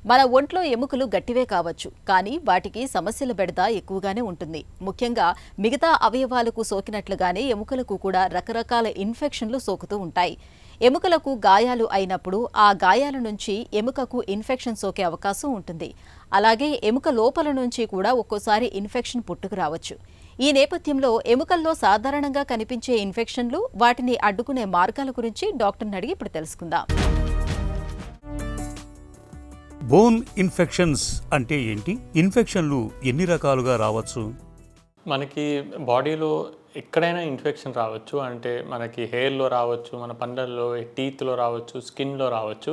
మన ఒంట్లో ఎముకలు గట్టివే కావచ్చు, కానీ వాటికి సమస్యల బెడద ఎక్కువగానే ఉంటుంది. ముఖ్యంగా మిగతా అవయవాలకు సోకినట్లుగానే ఎముకలకు కూడా రకరకాల ఇన్ఫెక్షన్లు సోకుతూ ఉంటాయి. ఎముకలకు గాయాలు అయినప్పుడు ఆ గాయాల నుంచి ఎముకకు ఇన్ఫెక్షన్ సోకే అవకాశం ఉంటుంది. అలాగే ఎముక లోపల నుంచి కూడా ఒక్కోసారి ఇన్ఫెక్షన్ పుట్టుకు రావచ్చు. ఈ నేపథ్యంలో ఎముకల్లో సాధారణంగా కనిపించే ఇన్ఫెక్షన్లు, వాటిని అడ్డుకునే మార్గాల గురించి డాక్టర్ని అడిగి ఇప్పుడు తెలుసుకుందాం. బోన్ ఇన్ఫెక్షన్స్ అంటే ఏంటి? ఇన్ఫెక్షన్లు ఎన్ని రకాలుగా రావచ్చు? మనకి బాడీలో ఎక్కడైనా ఇన్ఫెక్షన్ రావచ్చు. అంటే మనకి హెయిర్లో రావచ్చు, మన పండ్లల్లో, టీత్లో రావచ్చు, స్కిన్లో రావచ్చు.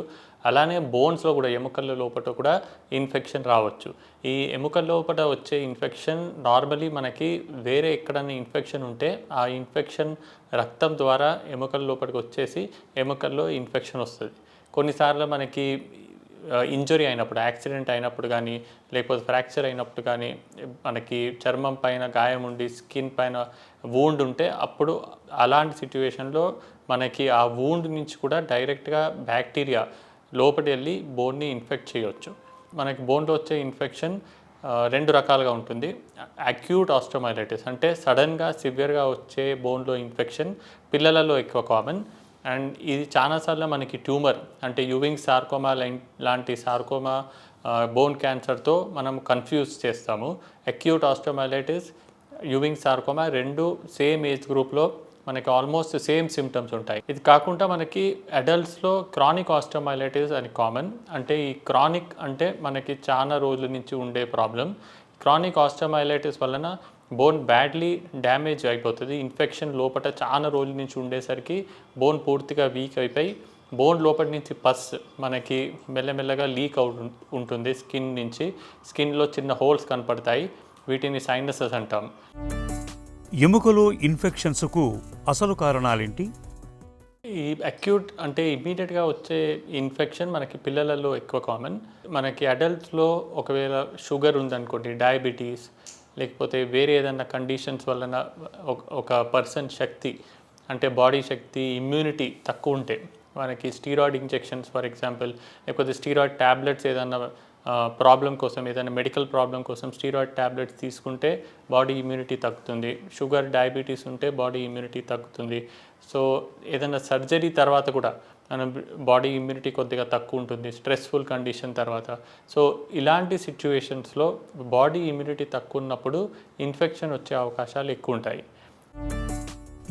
అలానే బోన్స్లో కూడా, ఎముకల లోపల కూడా ఇన్ఫెక్షన్ రావచ్చు. ఈ ఎముకల లోపల వచ్చే ఇన్ఫెక్షన్ నార్మలీ మనకి వేరే ఎక్కడైనా ఇన్ఫెక్షన్ ఉంటే ఆ ఇన్ఫెక్షన్ రక్తం ద్వారా ఎముకల లోపలికి వచ్చేసి ఎముకల్లో ఇన్ఫెక్షన్ వస్తుంది. కొన్నిసార్లు మనకి ఇంజరీ అయినప్పుడు, యాక్సిడెంట్ అయినప్పుడు కానీ, లేకపోతే ఫ్రాక్చర్ అయినప్పుడు కానీ, మనకి చర్మం పైన గాయం ఉండి స్కిన్ పైన వూండ్ ఉంటే అప్పుడు అలాంటి సిచ్యువేషన్లో మనకి ఆ వూండ్ నుంచి కూడా డైరెక్ట్గా బ్యాక్టీరియా లోపలికి వెళ్ళి బోన్ని ఇన్ఫెక్ట్ చేయవచ్చు. మనకి బోన్లో వచ్చే ఇన్ఫెక్షన్ రెండు రకాలుగా ఉంటుంది. అక్యూట్ ఆస్టోమైలైటిస్ అంటే సడన్గా సివియర్గా వచ్చే బోన్లో ఇన్ఫెక్షన్ పిల్లలలో ఎక్కువ కామన్. అండ్ ఇది చాలాసార్లు మనకి ట్యూమర్ అంటే యూవింగ్ సార్కోమా లాంటి సార్కోమా బోన్ క్యాన్సర్తో మనం కన్ఫ్యూజ్ చేస్తాము. అక్యూట్ ఆస్టోమైలైటిస్, యూవింగ్ సార్కోమా రెండు సేమ్ ఏజ్ గ్రూప్లో మనకి ఆల్మోస్ట్ సేమ్ సిమ్టమ్స్ ఉంటాయి. ఇది కాకుండా మనకి అడల్ట్స్లో క్రానిక్ ఆస్టోమైలైటిస్ అని కామన్. అంటే ఈ క్రానిక్ అంటే మనకి చాలా రోజుల నుంచి ఉండే ప్రాబ్లం. క్రానిక్ ఆస్టోమైలైటిస్ వలన బోన్ బ్యాడ్లీ డ్యామేజ్ అయిపోతుంది. ఇన్ఫెక్షన్ లోపల చాలా రోజుల నుంచి ఉండేసరికి బోన్ పూర్తిగా వీక్ అయిపోయి బోన్ లోపల నుంచి పస్ మనకి మెల్లమెల్లగా లీక్ ఉంటుంది. స్కిన్ నుంచి, స్కిన్లో చిన్న హోల్స్ కనపడతాయి. వీటిని సైనసెస్ అంటాం. ఎముకలో ఇన్ఫెక్షన్స్కు అసలు కారణాలేంటి? ఈ అక్యూట్ అంటే ఇమ్మీడియట్గా వచ్చే ఇన్ఫెక్షన్ మనకి పిల్లలలో ఎక్కువ కామన్. మనకి అడల్ట్స్లో ఒకవేళ షుగర్ ఉందనుకోండి, డయాబెటీస్, లేకపోతే వేరే ఏదైనా కండిషన్స్ వలన ఒక పర్సన్ శక్తి అంటే బాడీ శక్తి, ఇమ్యూనిటీ తక్కువ ఉంటే మనకి స్టీరాయిడ్ ఇంజెక్షన్స్ ఫర్ ఎగ్జాంపుల్, లేకపోతే స్టీరాయిడ్ ట్యాబ్లెట్స్ ఏదైనా ప్రాబ్లం కోసం, ఏదైనా మెడికల్ ప్రాబ్లం కోసం స్టీరాయిడ్ ట్యాబ్లెట్స్ తీసుకుంటే బాడీ ఇమ్యూనిటీ తగ్గుతుంది. షుగర్, డయాబెటీస్ ఉంటే బాడీ ఇమ్యూనిటీ తగ్గుతుంది. సో ఏదైనా సర్జరీ తర్వాత కూడా మన బాడీ ఇమ్యూనిటీ కొద్దిగా తక్కువ ఉంటుంది, స్ట్రెస్ఫుల్ కండిషన్ తర్వాత. సో ఇలాంటి సిచ్యువేషన్స్లో బాడీ ఇమ్యూనిటీ తక్కువ ఉన్నప్పుడు ఇన్ఫెక్షన్ వచ్చే అవకాశాలు ఎక్కువ ఉంటాయి.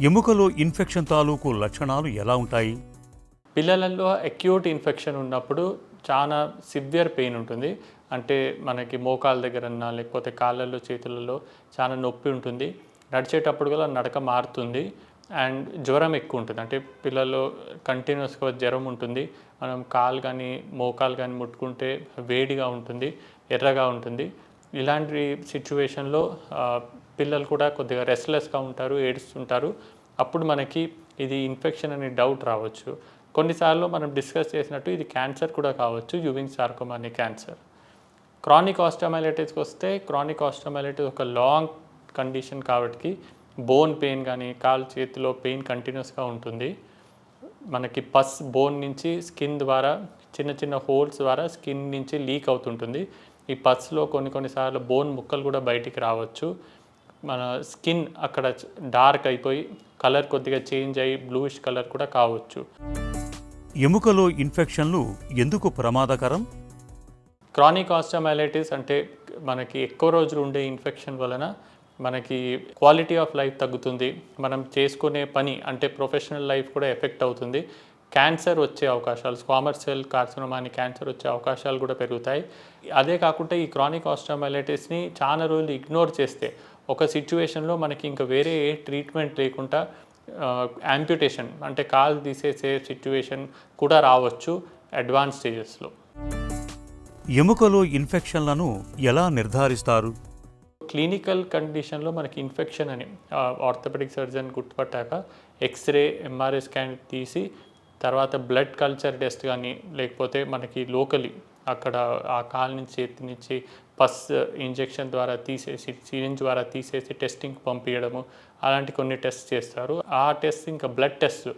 ఎముకలో ఇన్ఫెక్షన్ తాలూకు లక్షణాలు ఎలా ఉంటాయి? పిల్లలలో అక్యూట్ ఇన్ఫెక్షన్ ఉన్నప్పుడు చాలా సివియర్ పెయిన్ ఉంటుంది. అంటే మనకి మోకాల దగ్గరన్నా లేకపోతే కాళ్ళల్లో, చేతులలో చాలా నొప్పి ఉంటుంది. నడిచేటప్పుడు కూడా నడక మారుతుంది. అండ్ జ్వరం ఎక్కువ ఉంటుంది. అంటే పిల్లల్లో కంటిన్యూస్గా జ్వరం ఉంటుంది. మనం కాలు కానీ మోకాలు కానీ ముట్టుకుంటే వేడిగా ఉంటుంది, ఎర్రగా ఉంటుంది. ఇలాంటి సిచ్యువేషన్లో పిల్లలు కూడా కొద్దిగా రెస్ట్లెస్గా ఉంటారు, ఏడుస్తుంటారు. అప్పుడు మనకి ఇది ఇన్ఫెక్షన్ అనే డౌట్ రావచ్చు. కొన్నిసార్లు మనం డిస్కస్ చేసినట్టు ఇది క్యాన్సర్ కూడా కావచ్చు, యూవింగ్ సార్కోమా అనే క్యాన్సర్. క్రానిక్ ఆస్టోమైలైటిస్కి వస్తే, క్రానిక్ ఆస్టోమైలైటిస్ ఒక లాంగ్ కండిషన్ కాబట్టి బోన్ పెయిన్ కానీ, కాలు చేతిలో పెయిన్ కంటిన్యూస్గా ఉంటుంది. మనకి పస్ బోన్ నుంచి స్కిన్ ద్వారా చిన్న చిన్న హోల్స్ ద్వారా స్కిన్ నుంచి లీక్ అవుతుంటుంది. ఈ పస్లో కొన్నిసార్లు బోన్ ముక్కలు కూడా బయటికి రావచ్చు. మన స్కిన్ అక్కడ డార్క్ అయిపోయి కలర్ కొద్దిగా చేంజ్ అయ్యి బ్లూయిష్ కలర్ కూడా కావచ్చు. ఎముకలో ఇన్ఫెక్షన్లు ఎందుకు ప్రమాదకరం? క్రానిక్ ఆస్టోమైలైటిస్ అంటే మనకి ఎక్కువ రోజులు ఉండే ఇన్ఫెక్షన్ వలన మనకి క్వాలిటీ ఆఫ్ లైఫ్ తగ్గుతుంది. మనం చేసుకునే పని అంటే ప్రొఫెషనల్ లైఫ్ కూడా ఎఫెక్ట్ అవుతుంది. క్యాన్సర్ వచ్చే అవకాశాలు, స్క్వామస్ సెల్ కార్సినోమా అని క్యాన్సర్ వచ్చే అవకాశాలు కూడా పెరుగుతాయి. అదే కాకుండా ఈ క్రానిక్ ఆస్టోమైలైటిస్ని చాలా రోజులు ఇగ్నోర్ చేస్తే ఒక సిచ్యువేషన్లో మనకి ఇంకా వేరే ఏ ట్రీట్మెంట్ లేకుండా యాంప్యుటేషన్ అంటే కాలు తీసేసే సిచ్యువేషన్ కూడా రావచ్చు అడ్వాన్స్ స్టేజెస్లో. ఎముకలో ఇన్ఫెక్షన్లను ఎలా నిర్ధారిస్తారు? క్లినికల్ కండిషన్లో మనకి ఇన్ఫెక్షన్ అని ఆర్థోపెడిక్ సర్జన్ గుర్తుపట్టాక ఎక్స్రే, ఎంఆర్ఐ స్కాన్ తీసి తర్వాత బ్లడ్ కల్చర్ టెస్ట్ కానీ, లేకపోతే మనకి లోకలీ అక్కడ ఆ కాలు నుంచి, చేతి నుంచి పస్ ఇంజెక్షన్ ద్వారా తీసేసి, సిరింజ్ ద్వారా తీసేసి టెస్టింగ్ పంపించడము, అలాంటి కొన్ని టెస్ట్ చేస్తారు. ఆ టెస్ట్ ఇంకా బ్లడ్ టెస్ట్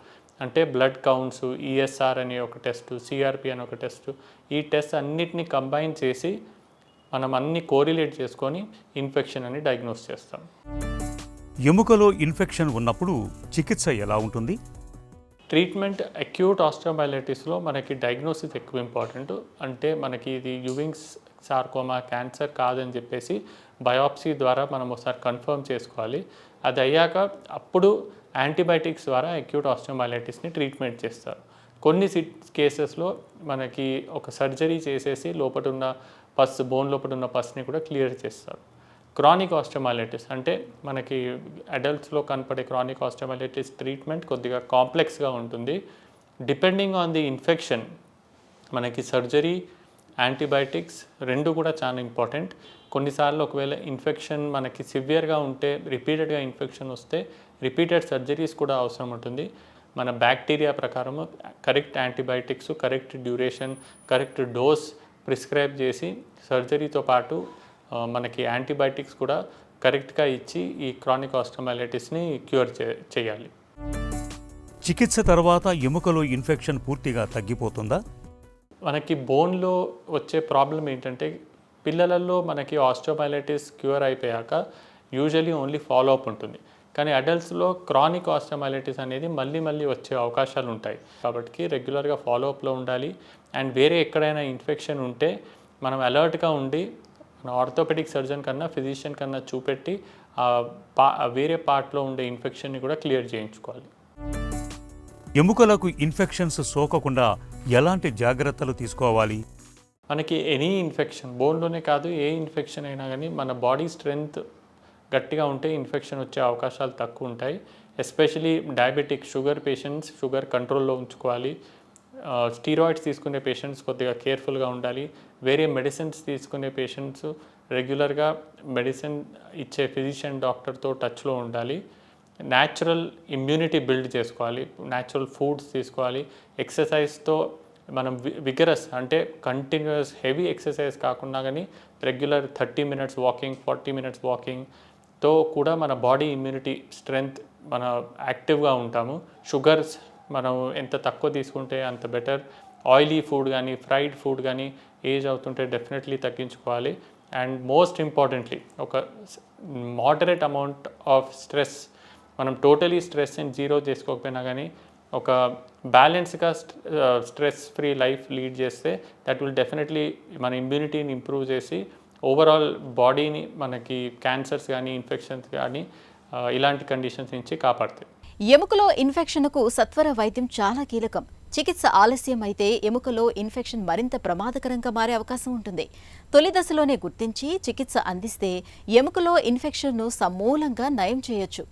అంటే బ్లడ్ కౌంట్స్, ఈఎస్ఆర్ అనే ఒక టెస్ట్, సిఆర్పి అనే ఒక టెస్ట్, ఈ టెస్ట్ అన్నిటిని కంబైన్ చేసి మనం అన్ని కోరిలేట్ చేసుకొని ఇన్ఫెక్షన్ అని డయాగ్నోస్ చేస్తాం. ఎముకలో ఇన్ఫెక్షన్ ఉన్నప్పుడు చికిత్స ఎలా ఉంటుంది? ట్రీట్మెంట్ అక్యూట్ ఆస్టియోమైలిటిస్లో మనకి డయాగ్నోసిస్ ఎక్కువ ఇంపార్టెంట్. అంటే మనకి ఇది యూవింగ్స్ సార్కోమా క్యాన్సర్ కాదని చెప్పేసి బయాప్సీ ద్వారా మనం ఒకసారి కన్ఫర్మ్ చేసుకోవాలి. అది అయ్యాక అప్పుడు యాంటీబయాటిక్స్ ద్వారా అక్యూట్ ఆస్టియోమైలిటిస్ని ట్రీట్మెంట్ చేస్తారు. కొన్ని కేసెస్లో మనకి ఒక సర్జరీ చేసేసి లోపల ఉన్న పస్, బోన్ లోపల ఉన్న పస్ని కూడా క్లియర్ చేస్తారు. క్రానిక్ ఆస్టియోమైలిటిస్ అంటే మనకి అడల్ట్స్లో కనపడే క్రానిక్ ఆస్టియోమైలిటిస్ ట్రీట్మెంట్ కొద్దిగా కాంప్లెక్స్గా ఉంటుంది. డిపెండింగ్ ఆన్ ది ఇన్ఫెక్షన్ మనకి సర్జరీ, యాంటీబయాటిక్స్ రెండు కూడా చాలా ఇంపార్టెంట్. కొన్నిసార్లు ఒకవేళ ఇన్ఫెక్షన్ మనకి సివియర్గా ఉంటే, రిపీటెడ్గా ఇన్ఫెక్షన్ వస్తే రిపీటెడ్ సర్జరీస్ కూడా అవసరం ఉంటుంది. మన బ్యాక్టీరియా ప్రకారం correct antibiotics, correct duration, correct dose prescribe చేసి సర్జరీతో పాటు మనకి యాంటీబయాటిక్స్ కూడా కరెక్ట్గా ఇచ్చి ఈ క్రానిక్ ఆస్టియోమైలిటిస్ని క్యూర్ చేయాలి. చికిత్స తర్వాత ఎముకలో ఇన్ఫెక్షన్ పూర్తిగా తగ్గిపోతుందా? మనకి బోన్లో వచ్చే ప్రాబ్లం ఏంటంటే పిల్లలలో మనకి ఆస్టియోమైలిటిస్ క్యూర్ అయిపోయాక యూజువలీ ఓన్లీ ఫాలోఅప్ ఉంటుంది. కానీ అడల్ట్స్లో క్రానిక్ ఆస్టియోమైలిటిస్ అనేది మళ్ళీ వచ్చే అవకాశాలు ఉంటాయి. కాబట్టి రెగ్యులర్గా ఫాలోఅప్లో ఉండాలి. అండ్ వేరే ఎక్కడైనా ఇన్ఫెక్షన్ ఉంటే మనం అలర్ట్గా ఉండి మన ఆర్థోపెడిక్ సర్జన్ కన్నా, ఫిజిషియన్ కన్నా చూపెట్టి వేరే పార్ట్లో ఉండే ఇన్ఫెక్షన్ని కూడా క్లియర్ చేయించుకోవాలి. ఎముకలకు ఇన్ఫెక్షన్స్ సోకకుండా ఎలాంటి జాగ్రత్తలు తీసుకోవాలి? మనకి ఎనీ ఇన్ఫెక్షన్, బోన్లోనే కాదు ఏ ఇన్ఫెక్షన్ అయినా కానీ మన బాడీ స్ట్రెంగ్త్ గట్టిగా ఉంటే ఇన్ఫెక్షన్ వచ్చే అవకాశాలు తక్కువ ఉంటాయి. Especially diabetic, sugar patients sugar కంట్రోల్లో ఉంచుకోవాలి. స్టీరాయిడ్స్ తీసుకునే పేషెంట్స్ కొద్దిగా కేర్ఫుల్గా ఉండాలి. వేరే మెడిసిన్స్ తీసుకునే పేషెంట్స్ రెగ్యులర్గా మెడిసిన్ ఇచ్చే ఫిజిషియన్, డాక్టర్తో టచ్లో ఉండాలి. న్యాచురల్ ఇమ్యూనిటీ బిల్డ్ చేసుకోవాలి, న్యాచురల్ ఫుడ్స్ తీసుకోవాలి. ఎక్సర్సైజ్తో మనం విగరస్ అంటే కంటిన్యూస్ హెవీ ఎక్సర్సైజ్ కాకుండా కానీ రెగ్యులర్ 30 minutes వాకింగ్, 40 minutes వాకింగ్తో కూడా మన బాడీ ఇమ్యూనిటీ స్ట్రెంగ్త్ మన యాక్టివ్గా ఉంటాము. షుగర్స్ మనం ఎంత తక్కువ తీసుకుంటే అంత బెటర్. ఆయిలీ ఫుడ్ కానీ, ఫ్రైడ్ ఫుడ్ కానీ ఏజ్ అవుతుంటే డెఫినెట్లీ తగ్గించుకోవాలి. అండ్ మోస్ట్ ఇంపార్టెంట్లీ ఒక మోడరేట్ అమౌంట్ ఆఫ్ స్ట్రెస్, మనం టోటలీ స్ట్రెస్ని జీరో చేసుకోకపోయినా కానీ ఒక బ్యాలెన్స్గా స్ట్రెస్ ఫ్రీ లైఫ్ లీడ్ చేస్తే దట్ విల్ డెఫినెట్లీ మన ఇమ్యూనిటీని ఇంప్రూవ్ చేసి ఓవరాల్ బాడీని మనకి క్యాన్సర్స్ కానీ, ఇన్ఫెక్షన్స్ కానీ ఇలాంటి కండిషన్స్ నుంచి కాపాడుతాయి. ఎముకలో ఇన్ఫెక్షన్కు సత్వర వైద్యం చాలా కీలకం. చికిత్స ఆలస్యం అయితే ఎముకలో ఇన్ఫెక్షన్ మరింత ప్రమాదకరంగా మారే అవకాశం ఉంటుంది. తొలి దశలోనే గుర్తించి చికిత్స అందిస్తే ఎముకలో ఇన్ఫెక్షన్ను సమూలంగా నయం చేయొచ్చు.